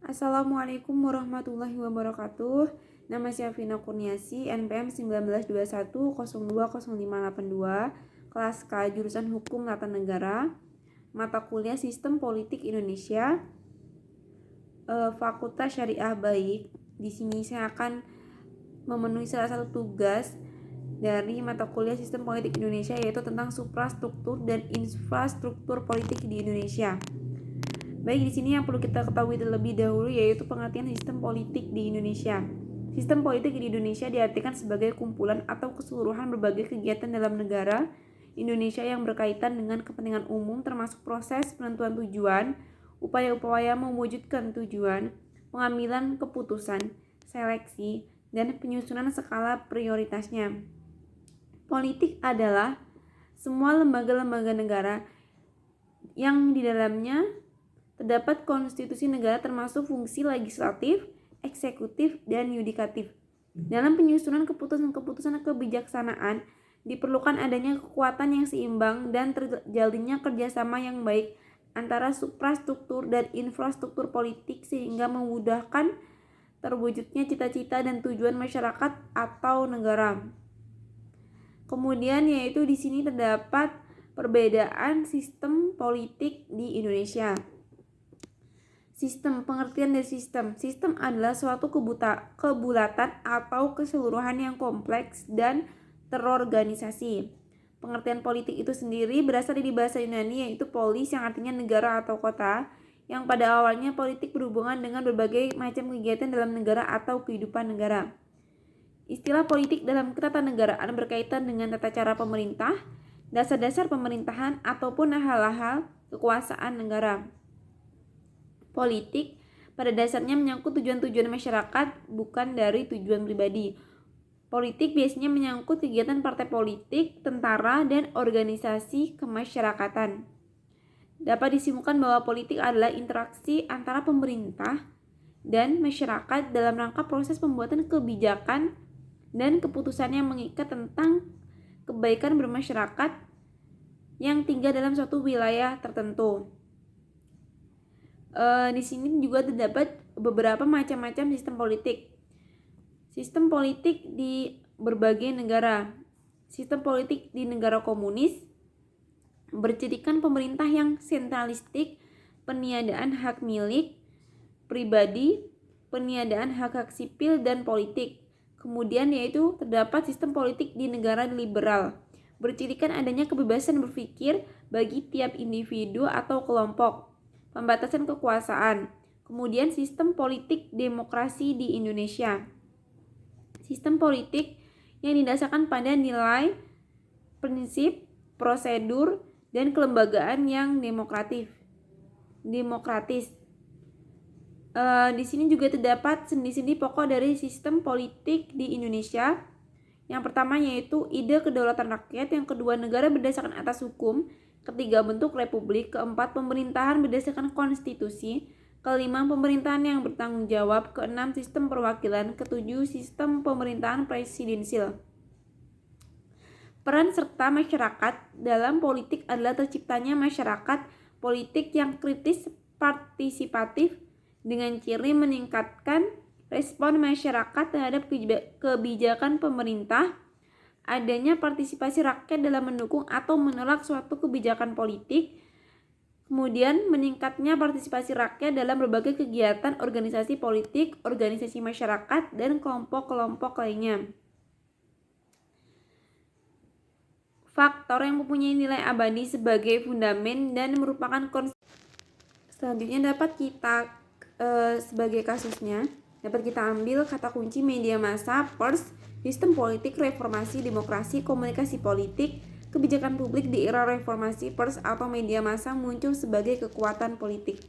Assalamualaikum warahmatullahi wabarakatuh. Nama saya Vina Kurniasi, NPM 1921020582, kelas K, jurusan Hukum Tata Negara, mata kuliah Sistem Politik Indonesia, Fakultas Syariah Baik. Di sini saya akan memenuhi salah satu tugas dari mata kuliah Sistem Politik Indonesia, yaitu tentang suprastruktur dan infrastruktur politik di Indonesia. Baik, di sini yang perlu kita ketahui terlebih dahulu yaitu pengertian sistem politik di Indonesia. Sistem politik di Indonesia diartikan sebagai kumpulan atau keseluruhan berbagai kegiatan dalam negara Indonesia yang berkaitan dengan kepentingan umum, termasuk proses penentuan tujuan, upaya-upaya mewujudkan tujuan, pengambilan keputusan, seleksi, dan penyusunan skala prioritasnya. Politik adalah semua lembaga-lembaga negara yang di dalamnya terdapat konstitusi negara, termasuk fungsi legislatif, eksekutif, dan yudikatif. Dalam penyusunan keputusan-keputusan kebijaksanaan, diperlukan adanya kekuatan yang seimbang dan terjalinnya kerjasama yang baik antara suprastruktur dan infrastruktur politik sehingga memudahkan terwujudnya cita-cita dan tujuan masyarakat atau negara. Kemudian yaitu di sini terdapat perbedaan sistem politik di Indonesia. Sistem, pengertian dari sistem. Sistem adalah suatu kebulatan atau keseluruhan yang kompleks dan terorganisasi. Pengertian politik itu sendiri berasal dari bahasa Yunani, yaitu polis, yang artinya negara atau kota, yang pada awalnya politik berhubungan dengan berbagai macam kegiatan dalam negara atau kehidupan negara. Istilah politik dalam ketatanegaraan berkaitan dengan tata cara pemerintah, dasar-dasar pemerintahan, ataupun hal-hal kekuasaan negara. Politik pada dasarnya menyangkut tujuan-tujuan masyarakat, bukan dari tujuan pribadi. Politik biasanya menyangkut kegiatan partai politik, tentara, dan organisasi kemasyarakatan. Dapat disimpulkan bahwa politik adalah interaksi antara pemerintah dan masyarakat dalam rangka proses pembuatan kebijakan dan keputusan yang mengikat tentang kebaikan bermasyarakat yang tinggal dalam suatu wilayah tertentu. Di sini juga terdapat beberapa macam-macam sistem politik. Sistem politik di berbagai negara. Sistem politik di negara komunis bercirikan pemerintah yang sentralistik, peniadaan hak milik pribadi, peniadaan hak-hak sipil dan politik. Kemudian yaitu terdapat sistem politik di negara liberal, bercirikan adanya kebebasan berpikir bagi tiap individu atau kelompok, pembatasan kekuasaan. Kemudian sistem politik demokrasi di Indonesia. Sistem politik yang didasarkan pada nilai, prinsip, prosedur, dan kelembagaan yang demokratis. Di sini juga terdapat sendi-sendi pokok dari sistem politik di Indonesia. Yang pertama yaitu ide kedaulatan rakyat, yang kedua negara berdasarkan atas hukum, ketiga bentuk republik, keempat pemerintahan berdasarkan konstitusi, kelima pemerintahan yang bertanggung jawab, keenam sistem perwakilan, ketujuh sistem pemerintahan presidensil. Peran serta masyarakat dalam politik adalah terciptanya masyarakat politik yang kritis partisipatif dengan ciri meningkatkan respon masyarakat terhadap kebijakan pemerintah, adanya partisipasi rakyat dalam mendukung atau menolak suatu kebijakan politik, kemudian meningkatnya partisipasi rakyat dalam berbagai kegiatan organisasi politik, organisasi masyarakat, dan kelompok-kelompok lainnya. Faktor yang mempunyai nilai abadi sebagai fundamen dan merupakan selanjutnya dapat kita sebagai kasusnya dapat kita ambil kata kunci media massa, pers, sistem politik, reformasi, demokrasi, komunikasi politik, kebijakan publik di era reformasi. Pers atau media massa muncul sebagai kekuatan politik.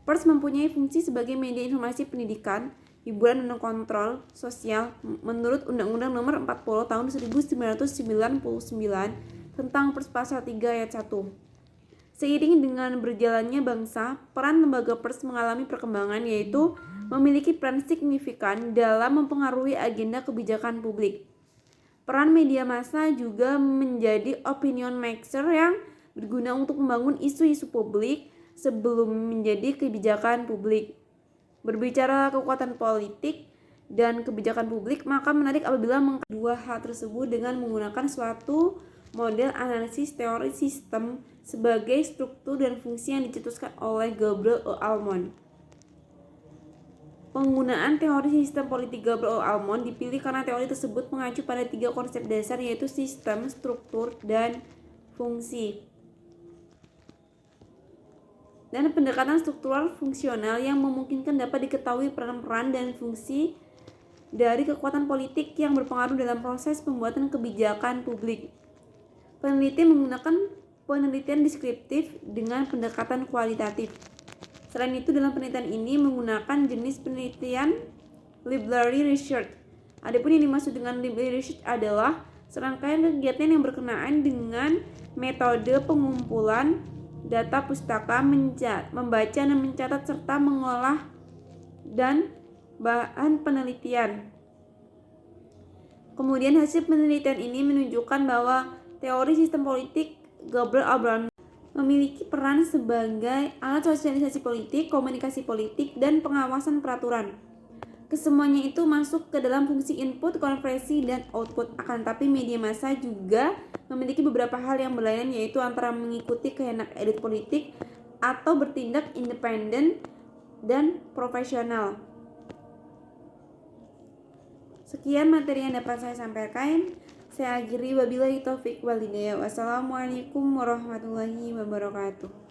Pers mempunyai fungsi sebagai media informasi pendidikan, hiburan, dan kontrol sosial menurut Undang-Undang Nomor 40 Tahun 1999 tentang Pers Pasal 3 Ayat 1. Seiring dengan berjalannya bangsa, peran lembaga pers mengalami perkembangan, yaitu memiliki peran signifikan dalam mempengaruhi agenda kebijakan publik. Peran media massa juga menjadi opinion maker yang berguna untuk membangun isu-isu publik sebelum menjadi kebijakan publik. Berbicara kekuatan politik dan kebijakan publik, maka menarik apabila mengkaitkan dua hal tersebut dengan menggunakan suatu model analisis teori sistem sebagai struktur dan fungsi yang dicetuskan oleh Gabriel O. Almond. Penggunaan teori sistem politik Gabriel O. Almond dipilih karena teori tersebut mengacu pada 3 konsep dasar, yaitu sistem, struktur, dan fungsi. Dan pendekatan struktural fungsional yang memungkinkan dapat diketahui peran-peran dan fungsi dari kekuatan politik yang berpengaruh dalam proses pembuatan kebijakan publik. Peneliti menggunakan penelitian deskriptif dengan pendekatan kualitatif. Selain itu, dalam penelitian ini menggunakan jenis penelitian library research. Adapun yang dimaksud dengan library research adalah serangkaian kegiatan yang berkenaan dengan metode pengumpulan data pustaka, membaca dan mencatat, serta mengolah dan bahan penelitian. Kemudian hasil penelitian ini menunjukkan bahwa teori sistem politik Gabriel Almond memiliki peran sebagai alat sosialisasi politik, komunikasi politik, dan pengawasan peraturan. Kesemuanya itu masuk ke dalam fungsi input, konversi, dan output. Akan tetapi media massa juga memiliki beberapa hal yang berlainan, yaitu antara mengikuti kehendak elit politik atau bertindak independen dan profesional. Sekian materi yang dapat saya sampaikan. Saya akhiri, wabillahi taufik wal hidayah. Wassalamualaikum warahmatullahi wabarakatuh.